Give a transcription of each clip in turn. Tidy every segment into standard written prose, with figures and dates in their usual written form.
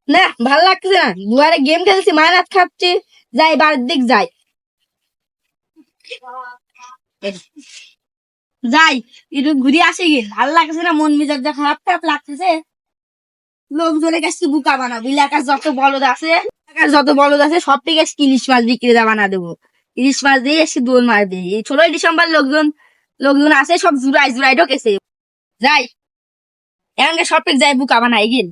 না ভাল লাগছে না, দুয়ারে গেম খেলছি, মাইনাস খাচ্ছি, যাই বাড়ির দিক যাই। যাই একটু ঘুরে আসি গিয়ে, ভাল লাগছে না, মন মেজাজ যা খারাপ খারাপ লাগতেছে। লোকজনের কাছে বুকা বানাবো, এলাকার যত বলদ আছে সব থেকে ইলিশ মাছ বিক্রি বানা দেবো। ইলিশ মাছ দিয়ে এসে দোল মারবে। এই 16ই ডিসেম্বর লোকজন আছে, সব জুড়াই জুড়াই ঢোকেছে। যাই এখানকার সব থেকে যাই বুকা বানাই গিল।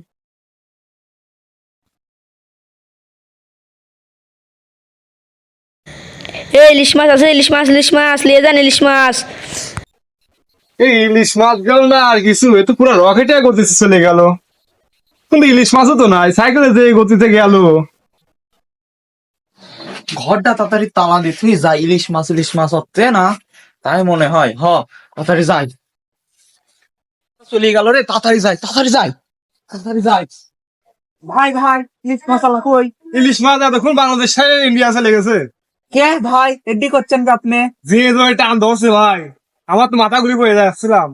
এই ইলিশ মাছ আছে, ইলিশ মাছ লিয়ে যান, ইলিশ মাছ। এই ইলিশ মাছ গেল না আর কিছু, এ তো পুরো রকেটে গতিতে চলে গেল। কিন্তু ইলিশ মাছও তো নাই, সাইকেলে যে গতিতে গেল। ঘরটা তাড়াতাড়ি তালা দিয়ে তুই যা, ইলিশ মাছ হচ্ছে না তাই মনে হয়। তাড়াতাড়ি যাই, চলে গেল রে, তাড়াতাড়ি যাই তাড়াতাড়ি যাই তাড়াতাড়ি যাই। ভাই ভাই, ইলিশ মাছ আলা কই? ইলিশ মাছ এতক্ষণ বাংলাদেশ ছেড়ে ইন্ডিয়া চলে গেছে। কে ভাই এডি করছেন কি আপনি? যে ধরে টান ধরছে ভাই, আমার তো মাথা ঘুরে পড়ে যাচ্ছিলাম।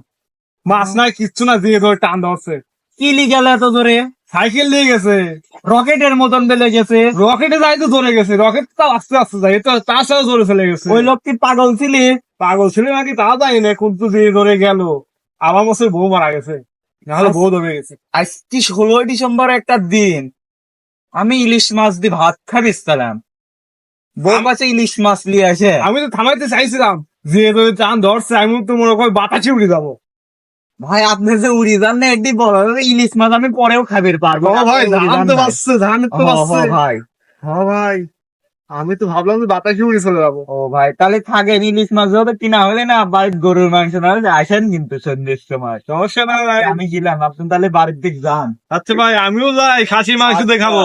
মাছ নাই কিচ্ছু না, যে ধরে টান ধরছে। কি লিগেল এত জোরে? সাইকেল নিয়ে গেছে। রকেটের মতন বেলে গেছে। রকেটে যাই তো জোরে গেছে, রকেট তো আস্তে আস্তে যায়, এ তো তার সাথে জোরে চলে গেছে। ওই লোক কি পাগল ছিলি? পাগল ছিল নাকি তা জানি না, কিন্তু যে ধরে গেল। আমার বছর বউ মারা গেছে, নাহলে বউ ধরে গেছে। আজকে 16ই ডিসেম্বর একটা দিন, আমি ইলিশ মাছ দিয়ে ভাত খাবিছিলাম, বউ কাছে ইলিশ মাছ নিয়ে আসে। আমি তো থামাইতে চাইছিলাম, যে ধরে টান ধরছে, আমি তো মনে করি বাতাসে উড়ে যাবো। ভাই আপনি যে উড়ি যান না, এডি বড় ইলিশ মাছ আমি পরেও খাবির পারবো। ভাই ধান তো বাঁচছে, ধান তো বাঁচছে। ভাই হ্যাঁ ভাই, আমি তো ভাবলাম যে বাতাসে উড়ে চলে যাবো। ও ভাই, তাহলে থাকেন, ইলিশ মাছ হবে কিনা হলে না, বাড়ির গরুর মাংস না হলে আসেন কিন্তু সন্ধ্যের সময়। সমস্যা নাই ভাই, আমি গেলাম, আপনি তাহলে বাড়ির দিক যান। আচ্ছা ভাই আমিও যাই, খাসির মাংস দেখাবো।